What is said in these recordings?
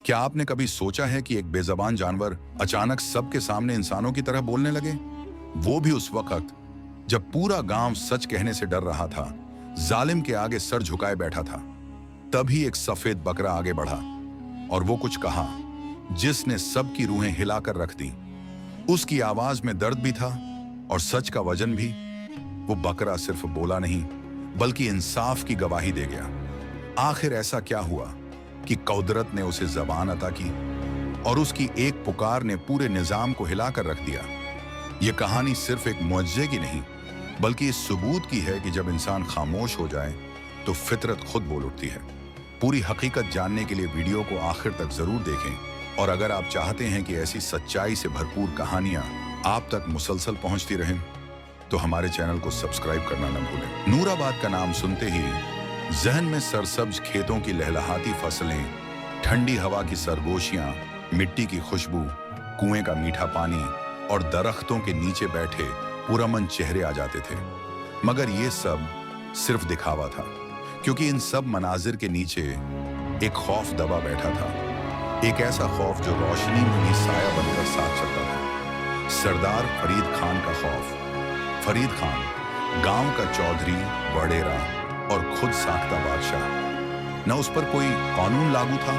क्या आपने कभी सोचा है कि एक बेज़बान जानवर अचानक सबके सामने इंसानों की तरह बोलने लगे? वो भी उस वक्त जब पूरा गांव सच कहने से डर रहा था, जालिम के आगे सर झुकाए बैठा था। तभी एक सफेद बकरा आगे बढ़ा और वो कुछ कहा जिसने सबकी रूहें हिलाकर रख दी। उसकी आवाज में दर्द भी था और सच का वजन भी। वो बकरा सिर्फ बोला नहीं बल्कि इंसाफ की गवाही दे गया। आखिर ऐसा क्या हुआ कि कुदरत ने उसे जबान अता की और उसकी एक पुकार ने पूरे निजाम को हिलाकर रख दिया। ये कहानी सिर्फ एक मुअज्जे की नहीं बल्कि इस सबूत की है कि जब इंसान खामोश हो जाए तो फितरत खुद बोल उठती है। पूरी हकीकत जानने के लिए वीडियो को आखिर तक जरूर देखें और अगर आप चाहते हैं कि ऐसी सच्चाई से भरपूर कहानियां आप तक मुसलसल पहुंचती रहें तो हमारे चैनल को सब्सक्राइब करना न भूलें। नूराबाद का नाम सुनते ही जहन में सरसब्ज खेतों की लहलहाती फसलें, ठंडी हवा की सरगोशियां, मिट्टी की खुशबू, कुएं का मीठा पानी और दरख्तों के नीचे बैठे पुरअमन चेहरे आ जाते थे। मगर ये सब सिर्फ दिखावा था, क्योंकि इन सब मनाजिर के नीचे एक खौफ दबा बैठा था। एक ऐसा खौफ जो रोशनी में भी साया बनकर साथ चलता था। सरदार फरीद खान का खौफ। फरीद खान गांव का चौधरी, वडेरा और खुद साख्ता बादशाह। न उस पर कोई कानून लागू था,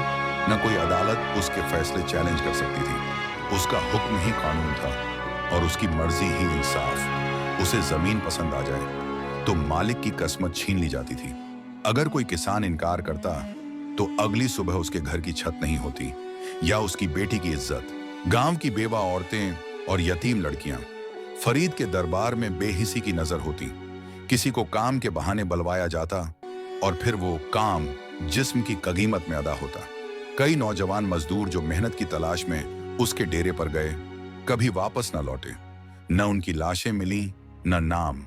न कोई अदालत उसके फैसले चैलेंज कर सकती थी। उसका हुक्म ही कानून था और उसकी मर्जी ही इंसाफ। उसे जमीन पसंद आ जाए तो मालिक की किस्मत छीन ली जाती थी। अगर कोई किसान इनकार करता तो अगली सुबह उसके घर की छत नहीं होती या उसकी बेटी की इज्जत। गांव की बेवा औरतें और यतीम लड़कियां फरीद के दरबार में बेहिसी की नजर होती। किसी को काम के बहाने बलवाया जाता और फिर वो काम जिस्म की कगीमत में अदा होता। कई नौजवान मजदूर जो मेहनत की तलाश में उसके डेरे पर गए कभी वापस न लौटे। न उनकी लाशें मिली, न नाम।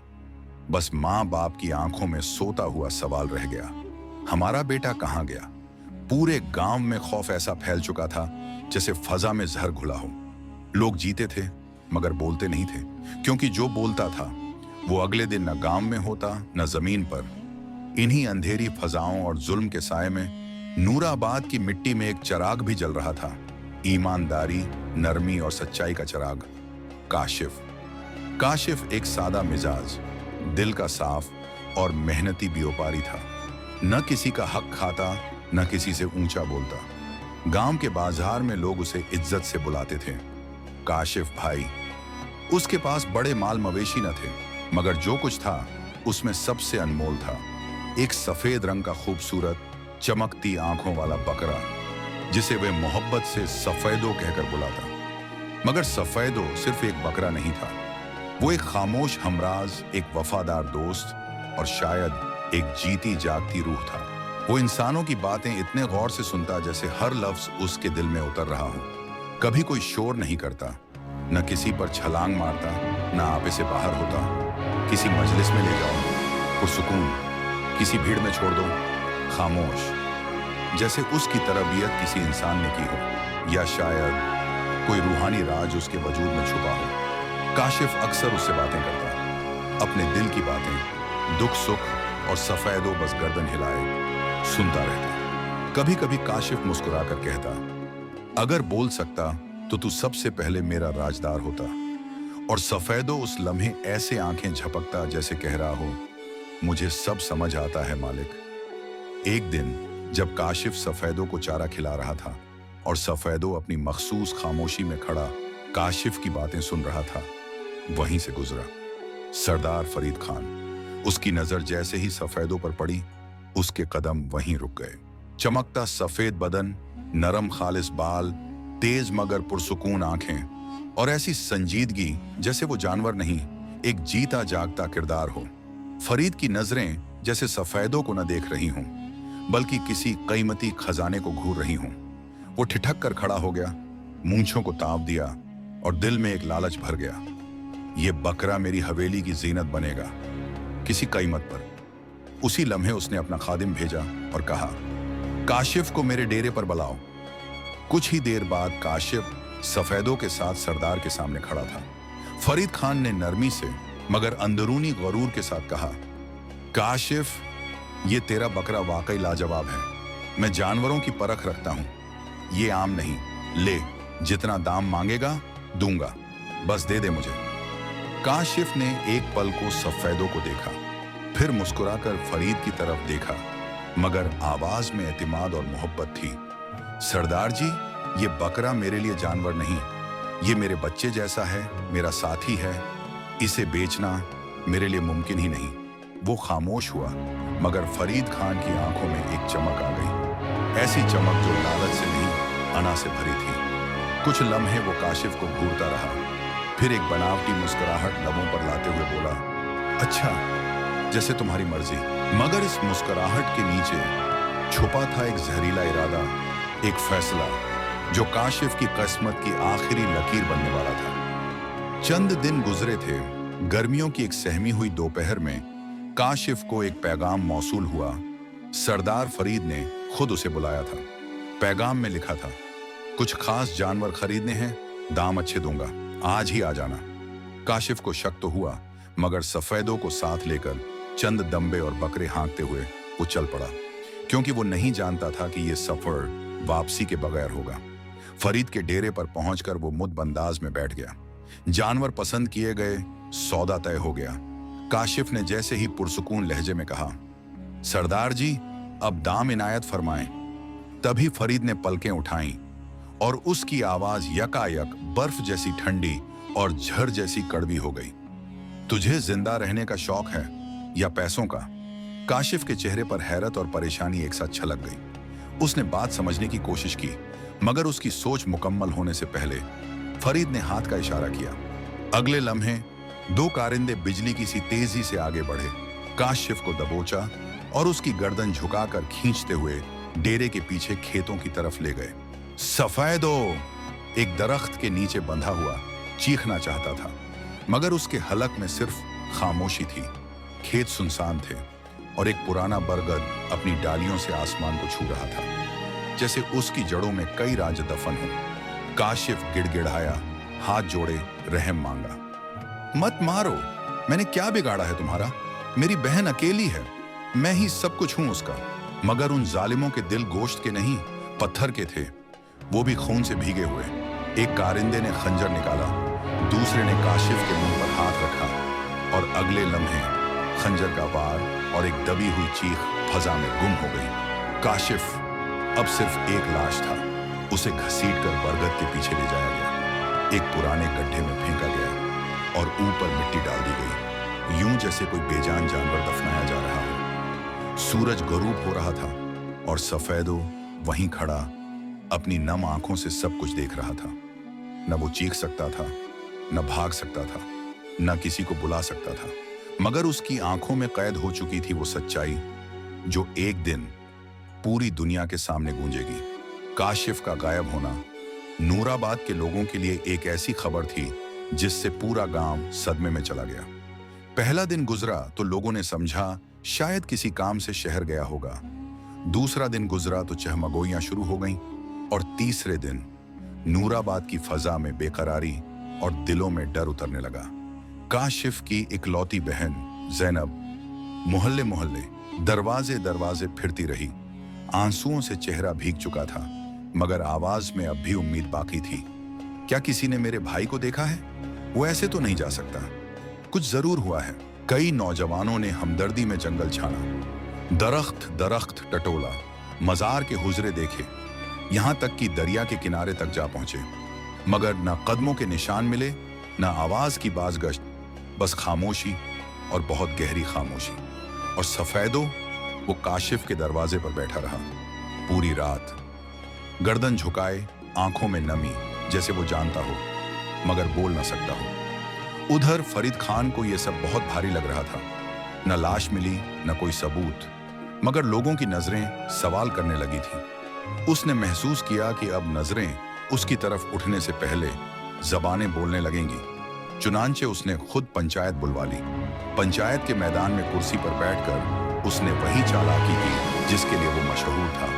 बस माँ बाप की आंखों में सोता हुआ सवाल रह गया, हमारा बेटा कहाँ गया? पूरे गांव में खौफ ऐसा फैल चुका था जैसे फजा में जहर घुला हो। लोग जीते थे मगर बोलते नहीं थे, क्योंकि जो बोलता था वो अगले दिन न गांव में होता न जमीन पर। इन्हीं अंधेरी फजाओं और जुल्म के साए में नूराबाद की मिट्टी में एक चिराग भी जल रहा था। ईमानदारी, नरमी और सच्चाई का चिराग। काशिफ। काशिफ एक सादा मिजाज, दिल का साफ और मेहनती व्यापारी था। न किसी का हक खाता, न किसी से ऊंचा बोलता। गांव के बाजार में लोग उसे इज्जत से बुलाते थे, काशिफ भाई। उसके पास बड़े माल मवेशी न थे, मगर जो कुछ था उसमें सबसे अनमोल था एक सफेद रंग का खूबसूरत चमकती आंखों वाला बकरा, जिसे वे मोहब्बत से सफेदो कहकर बुलाता। मगर सफेदो सिर्फ एक बकरा नहीं था, वो एक खामोश हमराज, एक वफादार दोस्त और शायद एक जीती जागती रूह था। वो इंसानों की बातें इतने गौर से सुनता जैसे हर लफ्ज उसके दिल में उतर रहा हो। कभी कोई शोर नहीं करता, न किसी पर छलांग मारता, न आपे से बाहर होता। किसी मजलिस में ले जाओ पुरसुकून, किसी भीड़ में छोड़ दो खामोश, जैसे उसकी तरबियत किसी इंसान ने की हो या शायद कोई रूहानी राज उसके वजूद में छुपा हो। काशिफ अक्सर उससे बातें करता, अपने दिल की बातें, दुख सुख और सफेदो बस गर्दन हिलाए सुनता रहता। कभी कभी काशिफ मुस्कुरा कर कहता, अगर बोल सकता तो तू सबसे पहले मेरा राजदार होता। और सफेदो उस लम्हे ऐसे आंखें झपकता जैसे कह रहा हो, मुझे सब समझ आता है मालिक। एक दिन जब काशिफ सफेदो को चारा खिला रहा था और सफेदो अपनी मखसूस खामोशी में खड़ा काशिफ की बातें सुन रहा था, वहीं से गुजरा सरदार फरीद खान। उसकी नजर जैसे ही सफेदो पर पड़ी, उसके कदम वहीं रुक गए। चमकता सफेद बदन, नरम खालिस बाल, तेज मगर पुरसुकून आंखें और ऐसी संजीदगी जैसे वो जानवर नहीं, एक जीता जागता किरदार हो। फरीद की नजरें जैसे सफेदों को न देख रही हों बल्कि किसी कीमती खजाने को घूर रही हों। वो ठिठक कर खड़ा हो गया, मूंछों को ताव दिया और दिल में एक लालच भर गया, ये बकरा मेरी हवेली की जीनत बनेगा किसी कीमत पर। उसी लम्हे उसने अपना खादिम भेजा और कहा, काशिफ को मेरे डेरे पर बुलाओ। कुछ ही देर बाद काशिफ सफेदों के साथ सरदार के सामने खड़ा था। फरीद खान ने नरमी से मगर अंदरूनी गरूर के साथ कहा, काशिफ ये तेरा बकरा वाकई लाजवाब है। मैं जानवरों की परख रखता हूँ, ये आम नहीं, ले, जितना दाम मांगेगा दूंगा, बस दे दे मुझे। काशिफ ने एक पल को सफेदों को देखा, फिर मुस्कुराकर फरीद की तरफ देखा, मगर आवाज में एतमाद और मोहब्बत थी। सरदार जी, ये बकरा मेरे लिए जानवर नहीं, ये मेरे बच्चे जैसा है, मेरा साथी है, इसे बेचना मेरे लिए मुमकिन ही नहीं। वो खामोश हुआ, मगर फरीद खान की आंखों में एक चमक आ गई, ऐसी चमक जो लालच से नहीं, अना से भरी थी। कुछ लम्हे वो काशिफ को घूरता रहा, फिर एक बनावटी मुस्कुराहट लबों पर लाते हुए बोला, अच्छा, जैसे तुम्हारी मर्जी। मगर इस मुस्कुराहट के नीचे छुपा था एक जहरीला इरादा, एक फैसला जो काशिफ की किस्मत की आखिरी लकीर बनने वाला था। चंद दिन गुजरे थे। गर्मियों की एक सहमी हुई दोपहर में काशिफ को एक पैगाम मौसूल हुआ। सरदार फरीद ने खुद उसे बुलाया था। पैगाम में लिखा था, कुछ खास जानवर खरीदने हैं, दाम अच्छे दूंगा, आज ही आ जाना। काशिफ को शक तो हुआ, मगर सफेदों को साथ लेकर चंद दंबे और बकरे हाँकते हुए वो चल पड़ा, क्योंकि वो नहीं जानता था कि ये सफर वापसी के बगैर होगा। फरीद के डेरे पर पहुंचकर वो मुतबंदाज में बैठ गया। जानवर पसंद किए गए, सौदा तय हो गया। काशिफ ने जैसे ही पुरसुकून लहजे में कहा, सरदार जी, अब दाम इनायत फरमाएं। तभी फरीद ने पलकें उठाईं और उसकी आवाज यकायक बर्फ जैसी ठंडी और झर जैसी कड़वी हो गई। तुझे जिंदा रहने का शौक है या पैसों का? काशिफ के चेहरे पर हैरत और परेशानी एक साथ छलक गई। उसने बात समझने की कोशिश की, मगर उसकी सोच मुकम्मल होने से पहले फरीद ने हाथ का इशारा किया। अगले लम्हे दो कारिंदे बिजली की सी तेजी से आगे बढ़े, काशिफ को दबोचा और उसकी गर्दन झुकाकर खींचते हुए डेरे के पीछे खेतों की तरफ ले गए। सफेदो एक दरख्त के नीचे बंधा हुआ चीखना चाहता था, मगर उसके हलक में सिर्फ खामोशी थी। खेत सुनसान थे और एक पुराना बरगद अपनी डालियों से आसमान को छू रहा था, जैसे उसकी जड़ों में कई राज दफन हो। काशिफ गिड़गिड़ाया, हाथ जोड़े रहम मांगा, मत मारो, मैंने क्या बिगाड़ा है तुम्हारा? मेरी बहन अकेली है, मैं ही सब कुछ हूं उसका। मगर उन जालिमों के दिल गोश्त के नहीं, पत्थर के थे, वो भी खून से भीगे हुए। एक कारिंदे ने खंजर निकाला, दूसरे ने काशिफ के मुंह पर हाथ रखा और अगले लम्हे खंजर का वार और एक दबी हुई चीख फजा में गुम हो गई। काशिफ अब सिर्फ एक लाश था। उसे घसीटकर बरगद के पीछे ले जाया गया, एक पुराने गड्ढे में फेंका गया और ऊपर मिट्टी डाल दी गई, यूं जैसे कोई बेजान जानवर दफनाया जा रहा हो। सूरज गरूब हो रहा था और सफेदो वहीं खड़ा अपनी नम आंखों से सब कुछ देख रहा था। न वो चीख सकता था, न भाग सकता था, न किसी को बुला सकता था, मगर उसकी आंखों में कैद हो चुकी थी वो सच्चाई जो एक दिन पूरी दुनिया के सामने गूंजेगी। काशिफ का गायब होना नूराबाद के लोगों के लिए एक ऐसी खबर थी जिससे पूरा गांव सदमे में चला गया। पहला दिन गुजरा तो लोगों ने समझा शायद किसी काम से शहर गया होगा। दूसरा दिन गुजरा तो चहमगोइयां शुरू हो गईं और तीसरे दिन नूराबाद की फजा में बेकरारी और दिलों में डर उतरने लगा। काशिफ की इकलौती बहन जैनब मोहल्ले मोहल्ले, दरवाजे दरवाजे फिरती रही। आंसुओं से चेहरा भीग चुका था, मगर आवाज में अब भी उम्मीद बाकी थी। क्या किसी ने मेरे भाई को देखा है? वो ऐसे तो नहीं जा सकता, कुछ जरूर हुआ है। कई नौजवानों ने हमदर्दी में जंगल छाना, दरख्त दरख्त टटोला, मजार के हुजरे देखे, यहां तक कि दरिया के किनारे तक जा पहुंचे, मगर न कदमों के निशान मिले, न आवाज की बाजगश्त, बस खामोशी और बहुत गहरी खामोशी। और सफेदो वो काशिफ के दरवाजे पर बैठा रहा पूरी रात, गर्दन झुकाए, आंखों में नमी, जैसे वो जानता हो मगर बोल न सकता हो। उधर फरीद खान को यह सब बहुत भारी लग रहा था। न लाश मिली, न कोई सबूत, मगर लोगों की नजरें सवाल करने लगी थी। उसने महसूस किया कि अब नजरें उसकी तरफ उठने से पहले जबानें बोलने लगेंगी। चुनांचे उसने खुद पंचायत बुलवा ली। पंचायत के मैदान में कुर्सी पर बैठकर उसने वही चालाकी की जिसके लिए वो मशहूर था।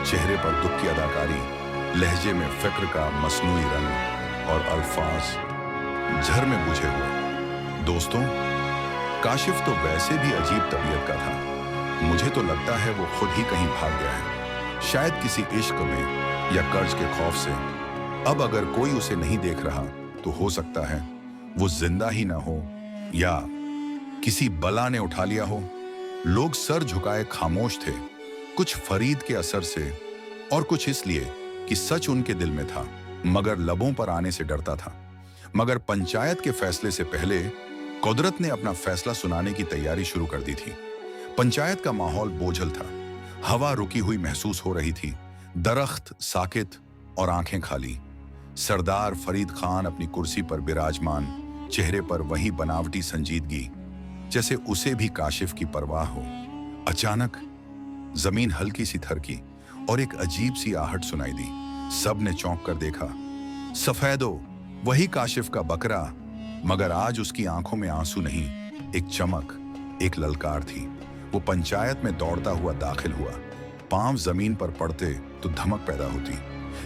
चेहरे पर दुख की अदाकारी, लहजे में फिक्र का मसनूई रंग और अल्फाज झर में बुझे हुए। दोस्तों, काशिफ तो वैसे भी अजीब तबीयत का था। मुझे तो लगता है वो खुद ही कहीं भाग गया है, शायद किसी इश्क में या कर्ज के खौफ से। अब अगर कोई उसे नहीं देख रहा तो हो सकता है वो जिंदा ही ना हो या किसी बला ने उठा लिया हो। लोग सर झुकाए खामोश थे, कुछ फरीद के असर से और कुछ इसलिए कि सच उनके दिल में था मगर लबों पर आने से डरता था। मगर पंचायत के फैसले से पहले कुदरत ने अपना फैसला सुनाने की तैयारी शुरू कर दी थी। पंचायत का माहौल बोझल था, हवा रुकी हुई महसूस हो रही थी, दरख्त साकित और आंखें खाली। सरदार फरीद खान अपनी कुर्सी पर विराजमान, चेहरे पर वही बनावटी संजीदगी जैसे उसे भी काशिफ की परवाह हो। अचानक जमीन हल्की सी थरकी और एक अजीब सी आहट सुनाई दी। सब ने चौंक कर देखा। सफेदो, वही काशिफ का बकरा, मगर आज उसकी आंखों में आंसू नहीं, एक चमक, एक ललकार थी। वो पंचायत में दौड़ता हुआ दाखिल हुआ। पांव जमीन पर पड़ते तो धमक पैदा होती,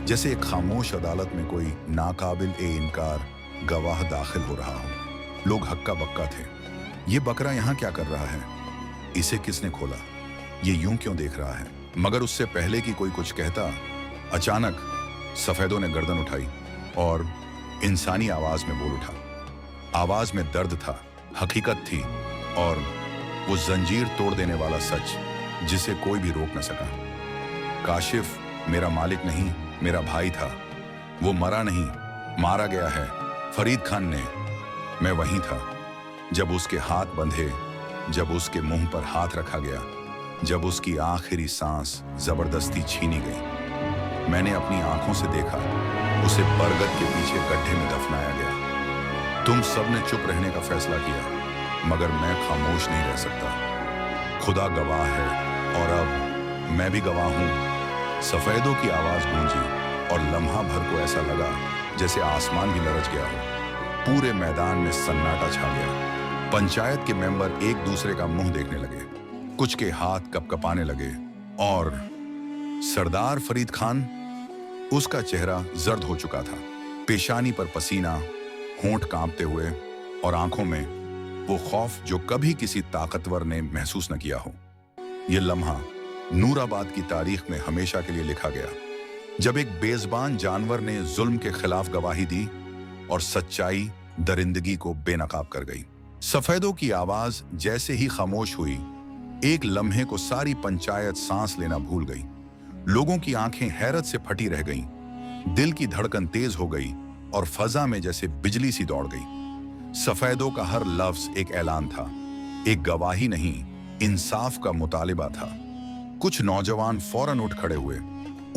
जैसे एक खामोश अदालत में कोई नाकाबिल ए इनकार गवाह दाखिल हो रहा हो। लोग हक्का बक्का थे। ये बकरा यहाँ क्या कर रहा है? इसे किसने खोला? ये यूं क्यों देख रहा है? मगर उससे पहले कि कोई कुछ कहता, अचानक सफेदों ने गर्दन उठाई और इंसानी आवाज में बोल उठा। आवाज में दर्द था, हकीकत थी और वो जंजीर तोड़ देने वाला सच जिसे कोई भी रोक न सका। काशिफ मेरा मालिक नहीं, मेरा भाई था। वो मरा नहीं, मारा गया है फरीद खान ने। मैं वहीं था जब उसके हाथ बंधे, जब उसके मुंह पर हाथ रखा गया, जब उसकी आखिरी सांस जबरदस्ती छीनी गई। मैंने अपनी आंखों से देखा उसे बरगद के पीछे गड्ढे में दफनाया गया। तुम सबने चुप रहने का फैसला किया मगर मैं खामोश नहीं रह सकता। खुदा गवाह है और अब मैं भी गवाह हूं। सफेदों की आवाज गूंजी और लम्हा भर को ऐसा लगा जैसे आसमान भी लरज गया हो। पूरे मैदान में सन्नाटा छा गया। पंचायत के मेंबर एक दूसरे का मुंह देखने लगे, कुछ के हाथ कपकपाने लगे और सरदार फरीद खान, उसका चेहरा जर्द हो चुका था, पेशानी पर पसीना, होंठ कांपते हुए और आंखों में वो खौफ जो कभी किसी ताकतवर ने महसूस न किया हो। यह लम्हा नूराबाद की तारीख में हमेशा के लिए लिखा गया, जब एक बेज़बान जानवर ने जुल्म के खिलाफ गवाही दी और सच्चाई दरिंदगी को बेनकाब कर गई। सफेदों की आवाज जैसे ही खामोश हुई, एक लम्हे को सारी पंचायत सांस लेना भूल गई। लोगों की आंखें हैरत से फटी रह गईं, दिल की धड़कन तेज हो गई और फजा में जैसे बिजली सी दौड़ गई। सफेदों का हर लफ्ज एक ऐलान था, एक गवाही नहीं, इंसाफ का मुतालिबा था। कुछ नौजवान फौरन उठ खड़े हुए,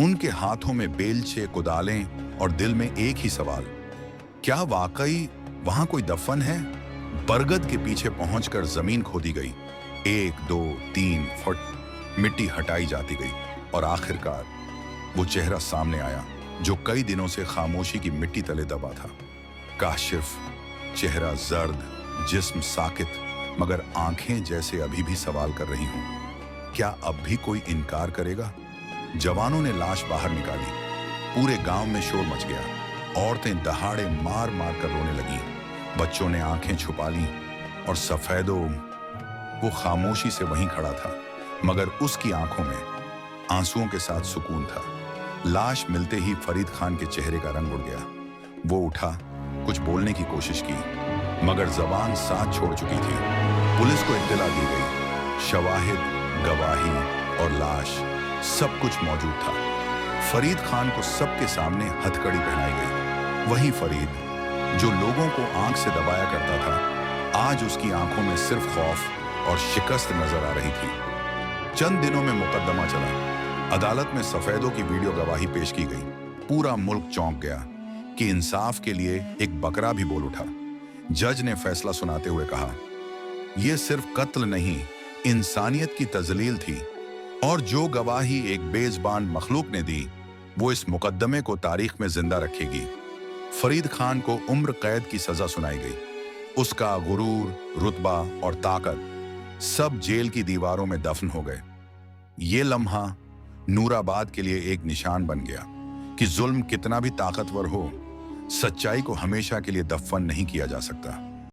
उनके हाथों में बेलचे, कुदालें और दिल में एक ही सवाल, क्या वाकई वहां कोई दफन है? बरगद के पीछे पहुंचकर जमीन खोदी गई। 1, 2, 3 फुट मिट्टी हटाई जाती गई और आखिरकार वो चेहरा सामने आया जो कई दिनों से खामोशी की मिट्टी तले दबा था। काशिफ, चेहरा जर्द, जिस्म साकित, मगर आंखें जैसे अभी भी सवाल कर रही हों, क्या अब भी कोई इनकार करेगा? जवानों ने लाश बाहर निकाली। पूरे गांव में शोर मच गया। औरतें दहाड़े मार मार कर रोने लगीं, बच्चों ने आंखें छुपा लीं और सफेदों, वो खामोशी से वहीं खड़ा था, मगर उसकी आंखों में आंसुओं के साथ सुकून था। लाश मिलते ही फरीद खान के चेहरे का रंग उड़ गया। वो उठा, कुछ बोलने की कोशिश की, मगर जबान साथ छोड़ चुकी थी। पुलिस को इत्तला दी गई। शवाहिद, गवाही और लाश सब कुछ मौजूद था। फरीद खान को सबके सामने हथकड़ी पहनाई गई। वही फरीद जो लोगों को आंख से दबाया करता था, आज उसकी आंखों में सिर्फ खौफ और शिकस्त नजर आ रही थी। चंद दिनों में मुकदमा चला। अदालत में सफेदों की वीडियो गवाही पेश की गई। पूरा मुल्क चौंक गया कि इंसाफ के लिए एक बकरा भी बोल उठा। जज ने फैसला सुनाते हुए कहा, यह सिर्फ कत्ल नहीं, इंसानियत की तजलील थी और जो गवाही एक बेज़बान मखलूक ने दी वो इस मुकदमे को तारीख में जिंदा रखेगी। फरीद खान को उम्र कैद की सजा सुनाई गई। उसका गुरूर, रुतबा और ताकत सब जेल की दीवारों में दफन हो गए। ये लम्हा नूराबाद के लिए एक निशान बन गया कि जुल्म कितना भी ताकतवर हो, सच्चाई को हमेशा के लिए दफन नहीं किया जा सकता।